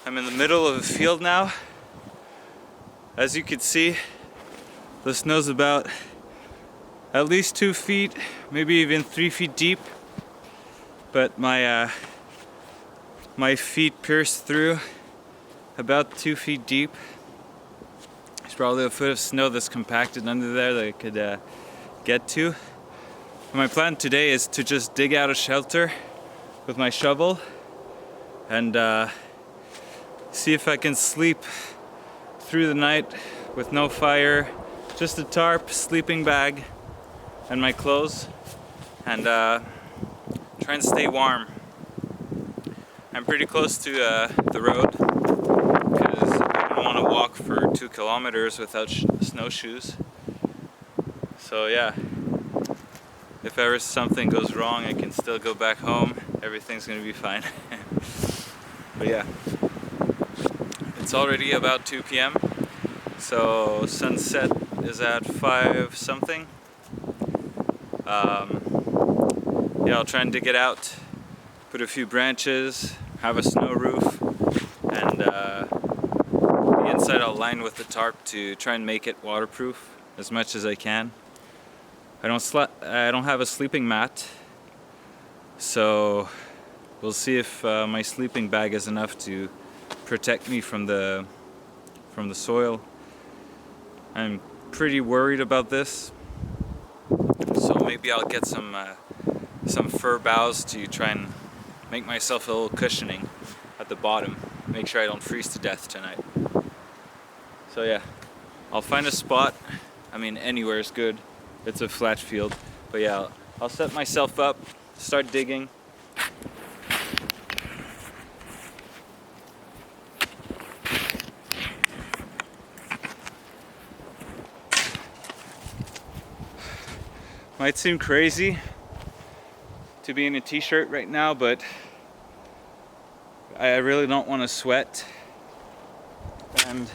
I'm in the middle of a field now. As you can see, the snow's about at least 2 feet, maybe even 3 feet deep. But my feet pierced through about 2 feet deep. There's probably a foot of snow that's compacted under there that I could get to. And my plan today is to just dig out a shelter with my shovel and see if I can sleep through the night with no fire, just a tarp, sleeping bag, and my clothes, and try and stay warm. I'm pretty close to the road because I don't want to walk for 2 kilometers without snowshoes. So yeah, if ever something goes wrong, I can still go back home. Everything's gonna be fine. But yeah. It's already about 2 p.m. so sunset is at 5 something. Yeah, I'll try and dig it out, put a few branches, have a snow roof, and the inside I'll line with the tarp to try and make it waterproof as much as I can. I don't have a sleeping mat, so we'll see if my sleeping bag is enough to protect me from the soil. I'm pretty worried about this, so maybe I'll get some fir boughs to try and make myself a little cushioning at the bottom, make sure I don't freeze to death tonight. So yeah, I'll find a spot. I mean, anywhere is good. It's a flat field, but yeah, I'll set myself up, start digging. Might seem crazy to be in a t-shirt right now, but I really don't want to sweat. And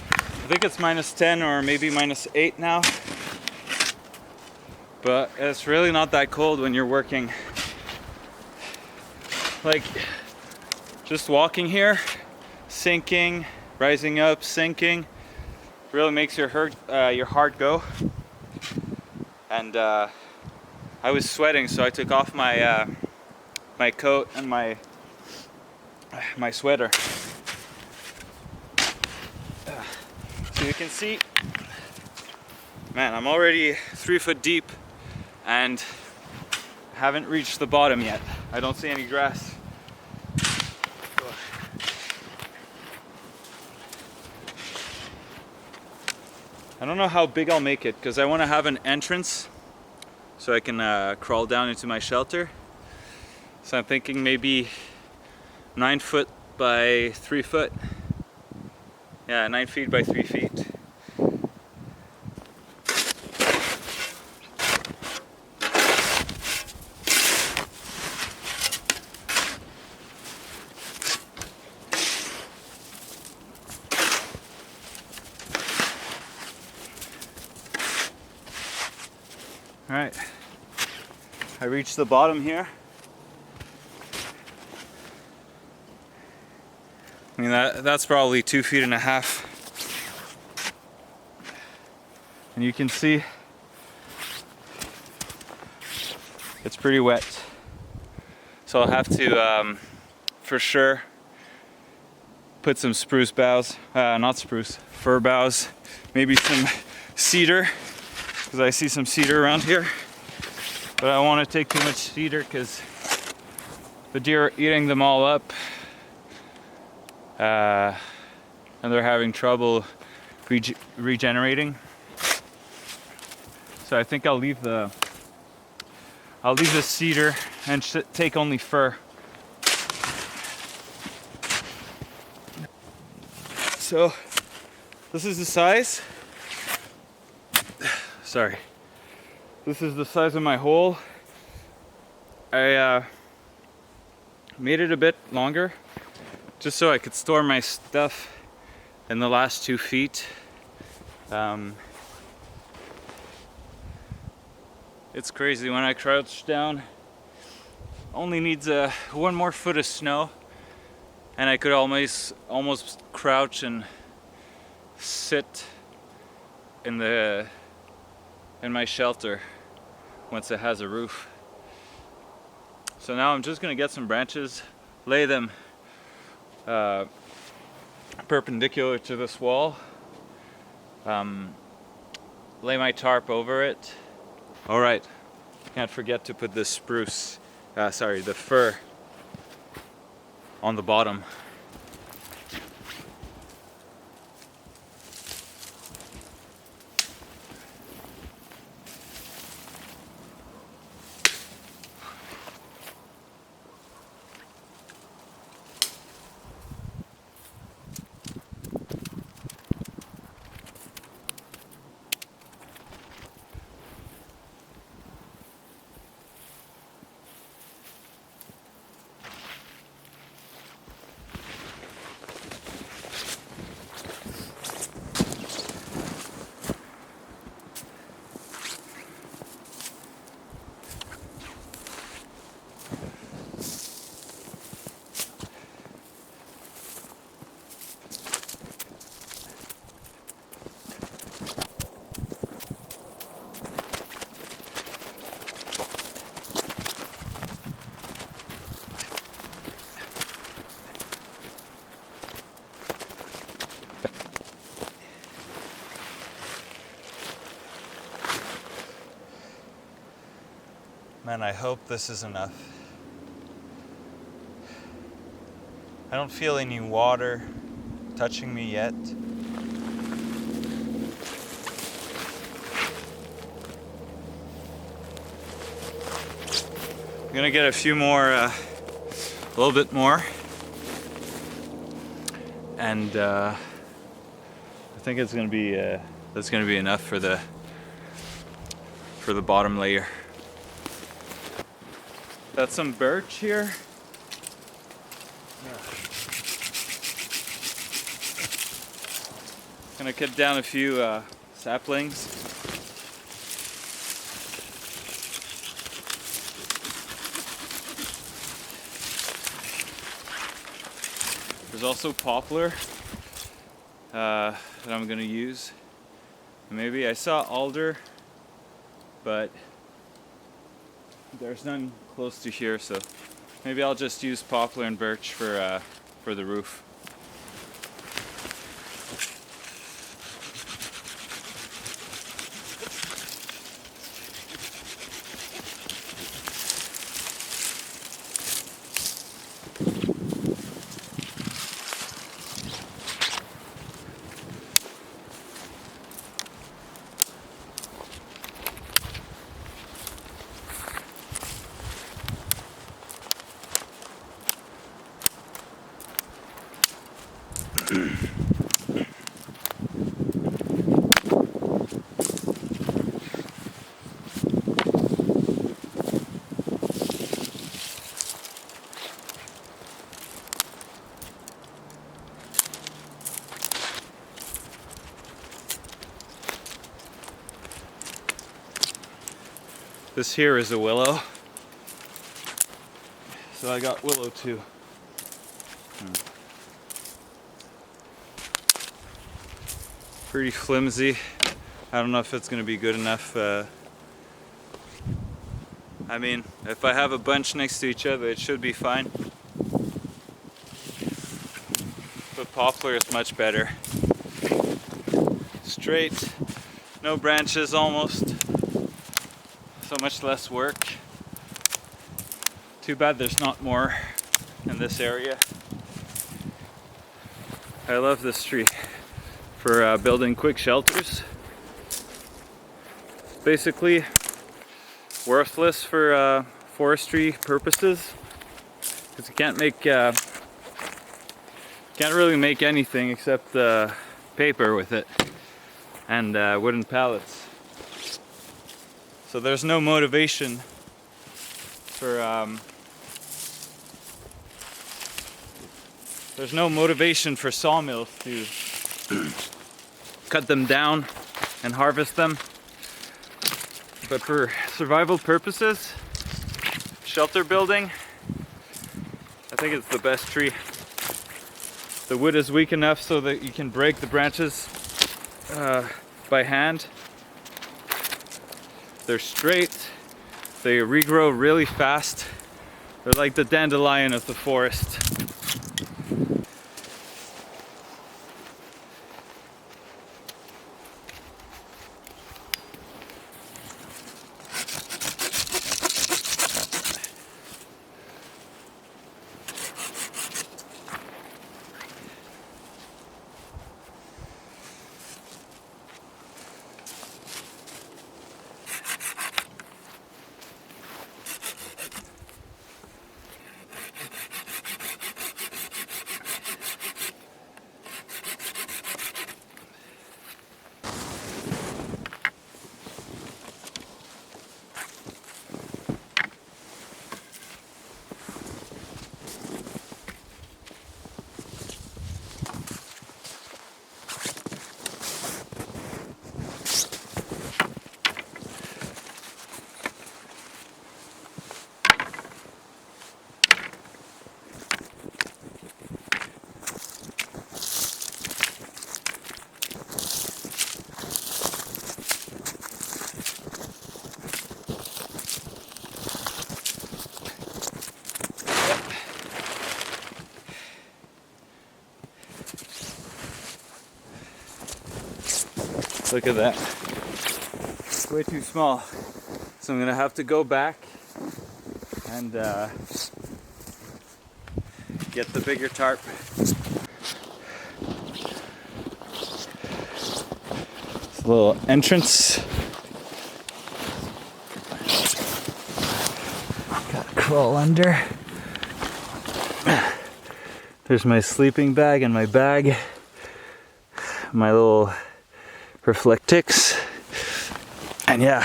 I think it's -10 or maybe -8 now. But it's really not that cold when you're working. Like, just walking here, sinking, rising up, sinking, really makes your heart go. And I was sweating, so I took off my my coat and my sweater. So you can see, man, I'm already 3 foot deep and haven't reached the bottom yet. I don't see any grass. I don't know how big I'll make it because I want to have an entrance so I can crawl down into my shelter. So I'm thinking maybe 9 foot by 3 foot. Yeah, 9 feet by 3 feet. All right, I reached the bottom here. I mean, that's probably 2.5 feet. And you can see it's pretty wet. So I'll have to, for sure, put some spruce boughs, not spruce, fir boughs, maybe some cedar, because I see some cedar around here. But I don't want to take too much cedar because the deer are eating them all up. And they're having trouble regenerating. So I think I'll leave the cedar and take only fir. So this is the size. Sorry. This is the size of my hole. I made it a bit longer just so I could store my stuff in the last 2 feet. It's crazy when I crouch down. Only needs 1 more foot of snow, and I could almost crouch and sit in my shelter once it has a roof. So now I'm just gonna get some branches, lay them perpendicular to this wall, lay my tarp over it. All right, can't forget to put the the fir on the bottom. Man, I hope this is enough. I don't feel any water touching me yet. I'm gonna get a few more, a little bit more. And I think it's gonna be, that's gonna be enough for the bottom layer. Got some birch here. Gonna cut down a few saplings. There's also poplar that I'm gonna use. Maybe I saw alder, but there's none close to here, so maybe I'll just use poplar and birch for the roof. This here is a willow, so I got willow too. Pretty flimsy. I don't know if it's gonna be good enough. I mean, if I have a bunch next to each other, it should be fine. But poplar is much better. Straight, no branches almost. So much less work. Too bad there's not more in this area. I love this tree for building quick shelters. Basically worthless for forestry purposes, because you can't really make anything except paper with it and wooden pallets. So there's no motivation for sawmills to cut them down and harvest them. But for survival purposes, shelter building, I think it's the best tree. The wood is weak enough so that you can break the branches by hand. They're straight, they regrow really fast. They're like the dandelion of the forest. Look at that. It's way too small. So I'm gonna have to go back and get the bigger tarp. It's a little entrance. Gotta crawl under. There's my sleeping bag and my bag. My little reflectix, and yeah,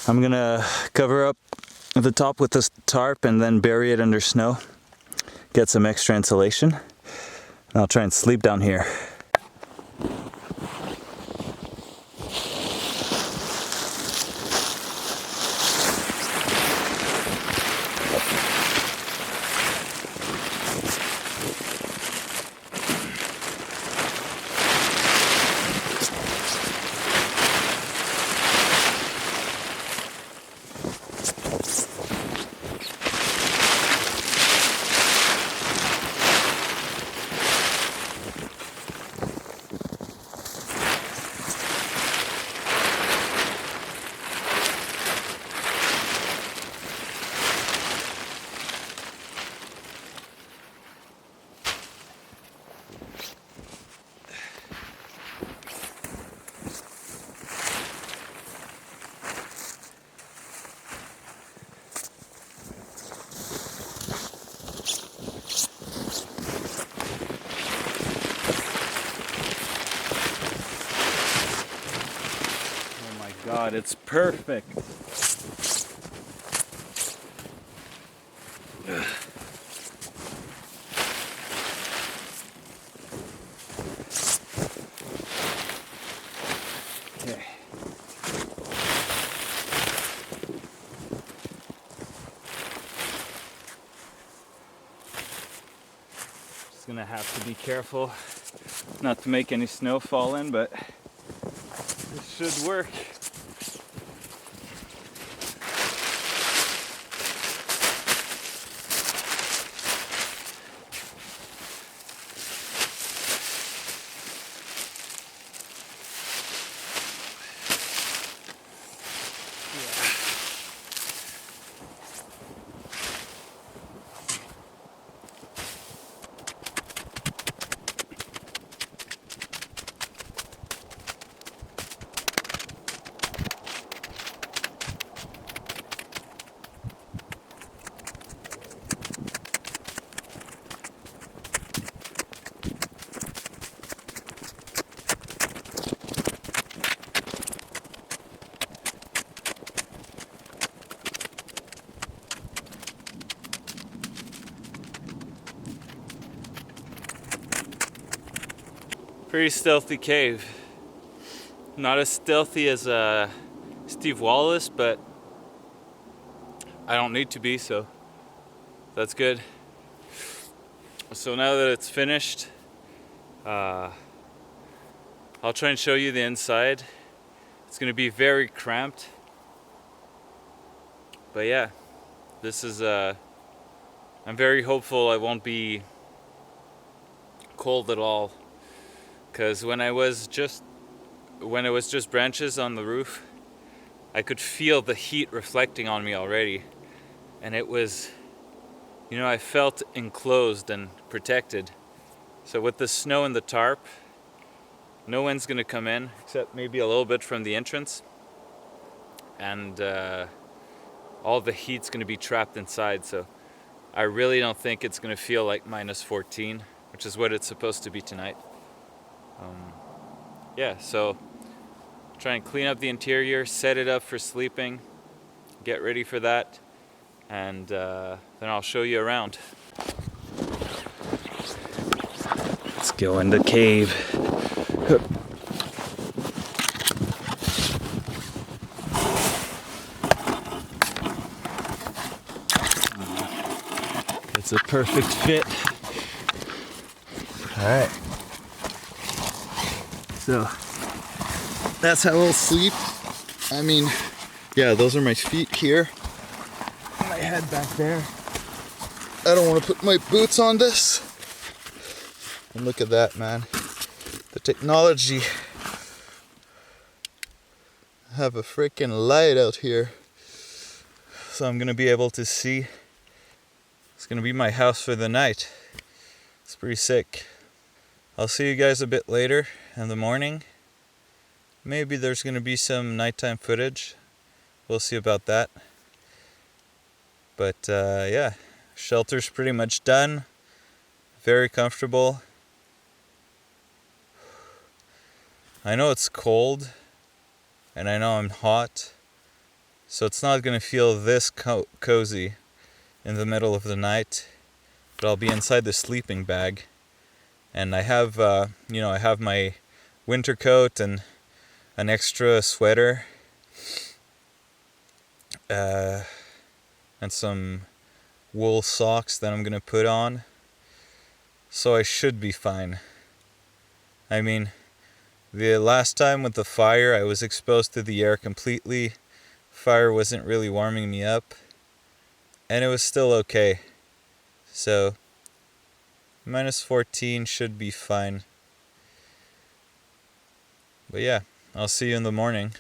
I'm gonna cover up the top with this tarp and then bury it under snow, get some extra insulation, and I'll try and sleep down here. God, it's perfect. Okay. Just gonna have to be careful not to make any snow fall in, but this should work. Pretty stealthy cave. Not as stealthy as Steve Wallace, but I don't need to be, so that's good. So now that it's finished, I'll try and show you the inside. It's gonna be very cramped, but yeah, this is I'm very hopeful I won't be cold at all, because when it was just branches on the roof, I could feel the heat reflecting on me already, and it was, you know, I felt enclosed and protected. So with the snow and the tarp, no wind's gonna come in except maybe a little bit from the entrance, and all the heat's gonna be trapped inside. So I really don't think it's gonna feel like -14, which is what it's supposed to be tonight. Yeah, so try and clean up the interior, set it up for sleeping, get ready for that, and then I'll show you around. Let's go in the cave. It's a perfect fit. All right. So that's how I'll sleep. I mean, yeah, those are my feet here. My head back there. I don't want to put my boots on this. And look at that, man. The technology. I have a freaking light out here. So I'm gonna be able to see. It's gonna be my house for the night. It's pretty sick. I'll see you guys a bit later in the morning. Maybe there's gonna be some nighttime footage. We'll see about that. But yeah, shelter's pretty much done. Very comfortable. I know it's cold, and I know I'm hot, so it's not gonna feel this cozy in the middle of the night, but I'll be inside the sleeping bag, and I have I have my winter coat and an extra sweater, and some wool socks that I'm gonna put on, so I should be fine. I mean, the last time with the fire, I was exposed to the air completely. Fire wasn't really warming me up, and it was still okay. So -14 should be fine. But yeah, I'll see you in the morning.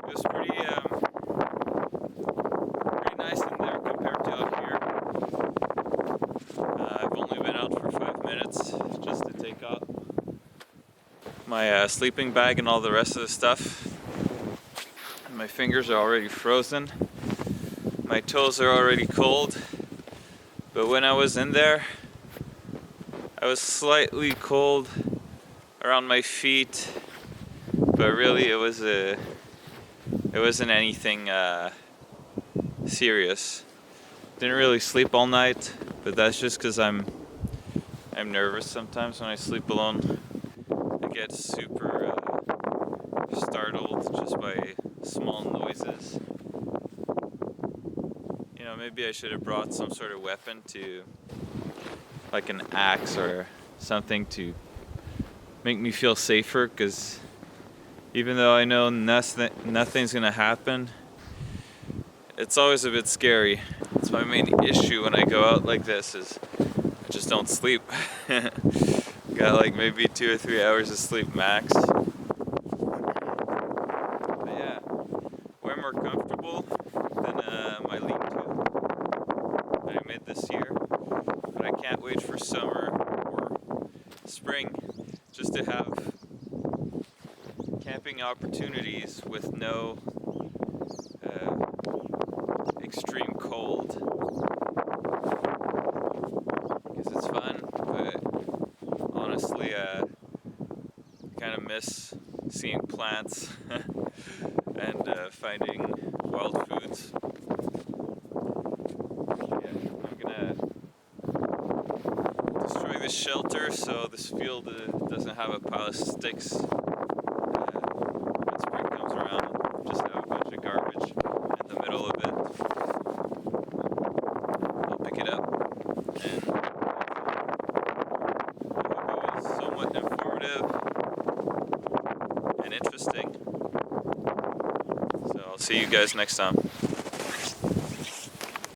It was pretty nice in there compared to out here. I've only been out for 5 minutes just to take out my sleeping bag and all the rest of the stuff. My fingers are already frozen. My toes are already cold. But when I was in there, I was slightly cold around my feet. But really, it wasn't anything serious. Didn't really sleep all night, but that's just because I'm nervous sometimes when I sleep alone. I get super startled just by small noises. You know, maybe I should have brought some sort of weapon to, like an axe or something, to make me feel safer, because even though I know nothing's gonna happen, it's always a bit scary. That's my main issue when I go out like this, is I just don't sleep. Got like maybe 2 or 3 hours of sleep max. But yeah, way more comfortable than my lean-to that I made this year. But I can't wait for summer or spring just to have fishing opportunities with no extreme cold, because it's fun, but honestly I kind of miss seeing plants and finding wild foods. Yeah, I'm gonna destroy this shelter so this field doesn't have a pile of sticks. When spring comes around, just have a bunch of garbage in the middle of it. I'll pick it up, and I hope it was somewhat informative and interesting. So I'll see you guys next time.